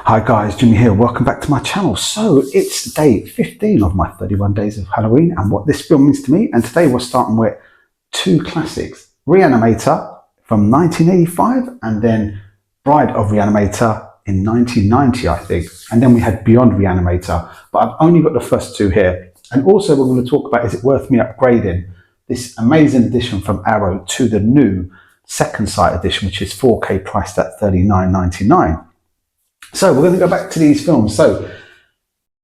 Hi guys, Jimmy here. Welcome back to my channel. So it's day 15 of my 31 days of Halloween and what this film means to me. And today we're starting with two classics. Reanimator from 1985 and then Bride of Reanimator in 1990, I think. And then we had Beyond Reanimator, but I've only got the first two here. And also we're going to talk about, is it worth me upgrading this amazing edition from Arrow to the new second sight edition, which is 4K priced at $39.99. So we're going to go back to these films. So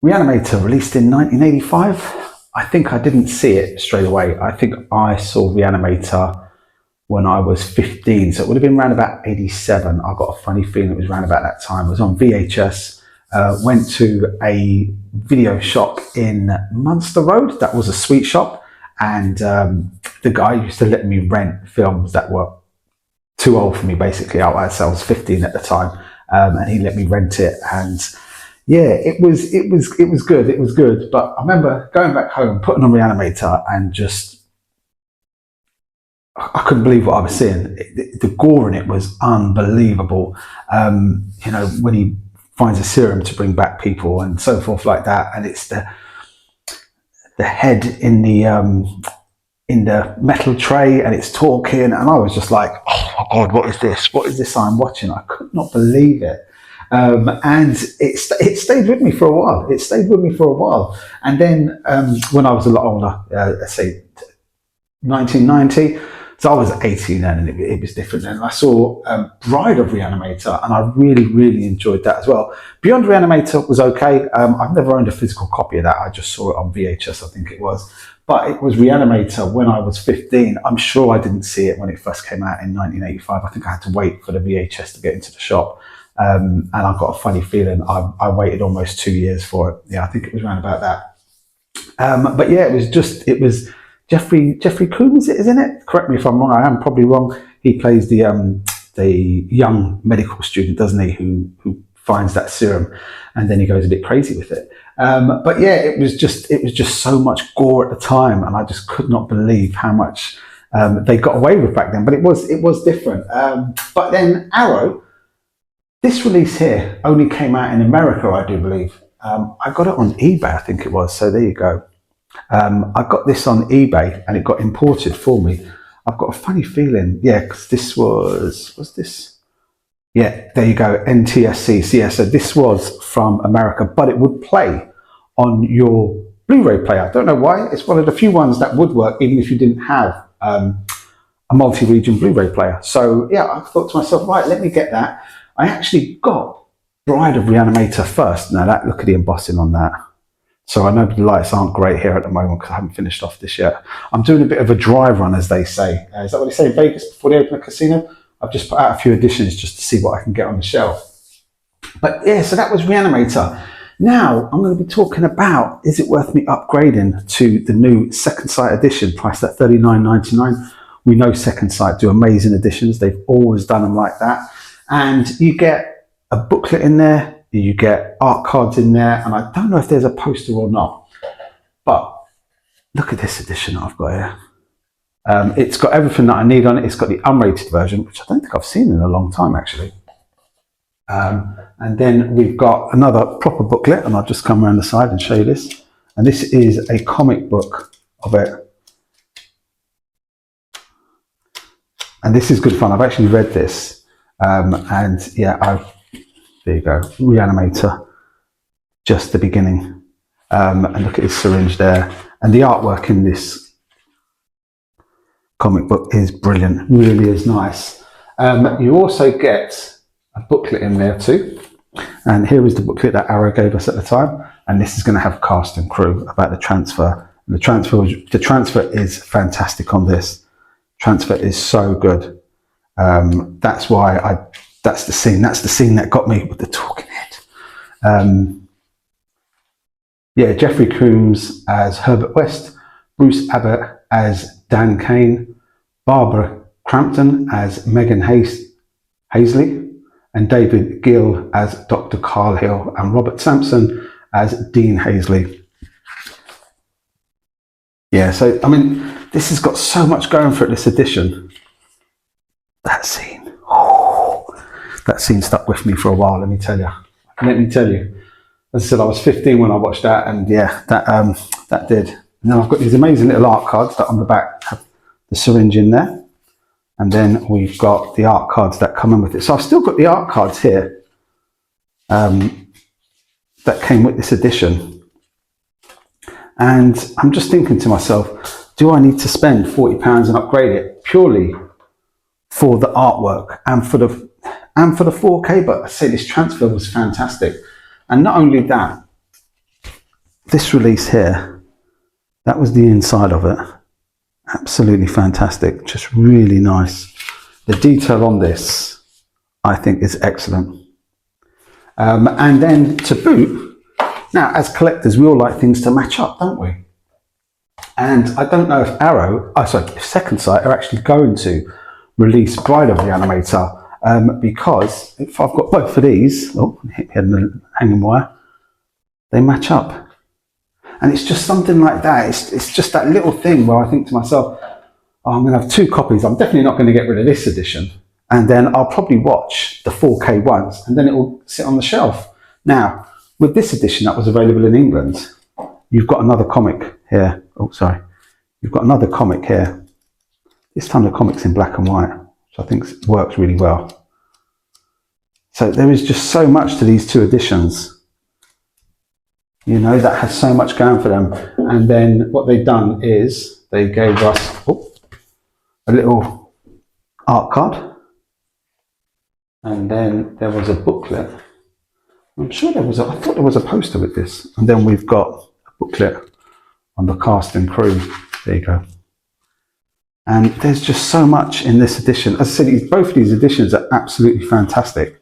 Reanimator, released in 1985. I think I didn't see it straight away. I think I saw Reanimator when I was 15. So it would have been around about 87. I got a funny feeling it was around about that time. It was on VHS. Went to a video shop in Munster Road. That was a sweet shop. And the guy used to let me rent films that were too old for me, basically. I was 15 at the time. And he let me rent it, and yeah, it was good. But I remember going back home, putting on Reanimator, and just I couldn't believe what I was seeing. The gore in it was unbelievable. You know, when he finds a serum to bring back people and so forth like that, and it's the head in the metal tray, and it's talking, and I was just like, oh my God, what is this? What is this I'm watching? I could not believe it. And it stayed with me for a while. And then when I was a lot older, let's say 1990, so I was 18 then, and it was different then. I saw Bride of Reanimator, and I really enjoyed that as well. Beyond Reanimator was okay. I've never owned a physical copy of that. I just saw it on VHS, I think it was. But it was Reanimator when I was 15. I'm sure I didn't see it when it first came out in 1985. I think I had to wait for the VHS to get into the shop. And I got a funny feeling I waited almost 2 years for it. Yeah, I think it was around about that. But yeah, it was Jeffrey Combs, isn't it? Correct me if I'm wrong. I am probably wrong. He plays the young medical student, doesn't he, who finds that serum, and then he goes a bit crazy with it. But yeah, it was just so much gore at the time, and I just could not believe how much they got away with back then. But it was different. But then Arrow, this release here only came out in America, I do believe. I got it on eBay, I think it was. So there you go. I got this on eBay, and it got imported for me. I've got a funny feeling, yeah, because this was this? Yeah, there you go, NTSC. So yeah, so this was from America, but it would play on your Blu-ray player. I don't know why. It's one of the few ones that would work even if you didn't have a multi-region Blu-ray player. So yeah, I thought to myself, right, let me get that. I actually got Bride of Reanimator first. Now look at the embossing on that. So I know the lights aren't great here at the moment because I haven't finished off this yet. I'm doing a bit of a dry run, as they say. Is that what they say in Vegas before they open a casino? I've just put out a few editions just to see what I can get on the shelf. But yeah, so that was Reanimator. Now I'm going to be talking about, is it worth me upgrading to the new second sight edition priced at $39.99? We know Second Sight do amazing editions. They've always done them like that. And you get a booklet in there. You get art cards in there, and I don't know if there's a poster or not, but look at this edition that I've got here. It's got everything that I need on it. It's got the unrated version, which I don't think I've seen in a long time, actually. And then we've got another proper booklet, and I'll just come around the side and show you this. And this is a comic book of it. And this is good fun. I've actually read this, and yeah, there you go, Reanimator, just the beginning. And look at his syringe there. And the artwork in this comic book is brilliant, really is nice. You also get a booklet in there too. And here is the booklet that Arrow gave us at the time. And this is going to have cast and crew about the transfer. And the transfer is fantastic on this. Transfer is so good. That's why that's the scene that got me with the talking head. Yeah, Jeffrey Combs as Herbert West, Bruce Abbott as Dan Kane, Barbara Crampton as Megan Hazley, and David Gill as Dr. Carl Hill, and Robert Sampson as Dean Hazley. Yeah, so I mean, this has got so much going for it, this edition. That scene, oh, that scene stuck with me for a while, let me tell you. I let me tell you. As I said, I was 15 when I watched that, and yeah, that did. And then I've got these amazing little art cards that on the back have the syringe in there. And then we've got the art cards that come in with it. So I've still got the art cards here that came with this edition. And I'm just thinking to myself, do I need to spend £40 and upgrade it purely for the artwork and for the 4K? But I say this transfer was fantastic. And not only that, this release here, that was the inside of it. Absolutely fantastic, just really nice. The detail on this, I think, is excellent. And then to boot, now as collectors, we all like things to match up, don't we? And I don't know if Second Sight are actually going to release Bride of Reanimator, because if I've got both of these, oh, hit me on the hanging wire, they match up. And it's just something like that. It's just that little thing where I think to myself, oh, I'm going to have 2 copies. I'm definitely not going to get rid of this edition. And then I'll probably watch the 4K ones, and then it will sit on the shelf. Now, with this edition that was available in England, you've got another comic here. Oh, sorry. You've got another comic here. This time the comic's in black and white, which I think works really well. So there is just so much to these 2 editions. You know, that has so much going for them. And then what they've done is they gave us a little art card. And then there was a booklet. I'm sure I thought there was a poster with this. And then we've got a booklet on the cast and crew. There you go. And there's just so much in this edition. As I said, both of these editions are absolutely fantastic.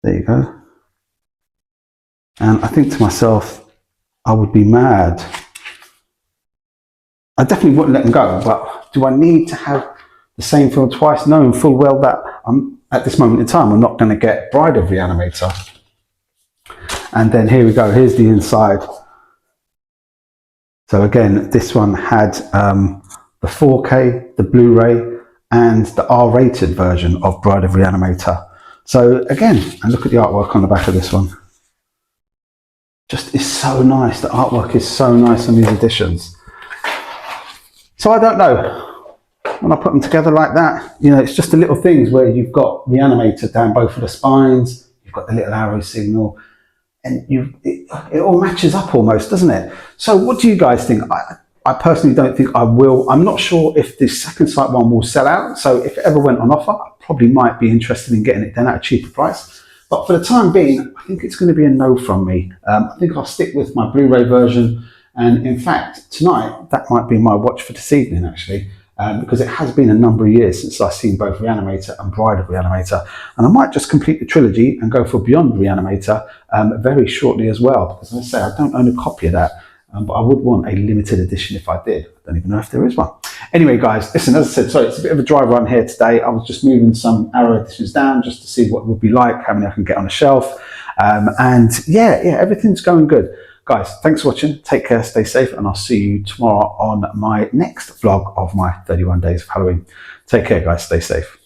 There you go. And I think to myself, I would be mad. I definitely wouldn't let them go, but do I need to have the same film twice, knowing full well that I'm, at this moment in time, I'm not going to get Bride of Reanimator? And then here we go, here's the inside. So again, this one had the 4K, the Blu-ray, and the R-rated version of Bride of Reanimator. So again, and look at the artwork on the back of this one. Just is so nice. The artwork is so nice on these editions. So I don't know, when I put them together like that, you know, it's just the little things where you've got Reanimator down both of the spines, you've got the little arrow signal, and it all matches up almost, doesn't it? So what do you guys think? I personally don't think I will. I'm not sure if the Second Sight one will sell out. So if it ever went on offer, I probably might be interested in getting it then at a cheaper price. But for the time being, I think it's going to be a no from me. I think I'll stick with my Blu-ray version. And in fact, tonight, that might be my watch for this evening, actually, because it has been a number of years since I've seen both Reanimator and Bride of Reanimator. And I might just complete the trilogy and go for Beyond Reanimator very shortly as well, because as I say, I don't own a copy of that. But I would want a limited edition if I did. I don't even know if there is one. Anyway, guys, listen, as I said, sorry, it's a bit of a dry run here today. I was just moving some Arrow editions down just to see what it would be like, how many I can get on the shelf. And yeah, everything's going good. Guys, thanks for watching. Take care, stay safe, and I'll see you tomorrow on my next vlog of my 31 days of Halloween. Take care, guys, stay safe.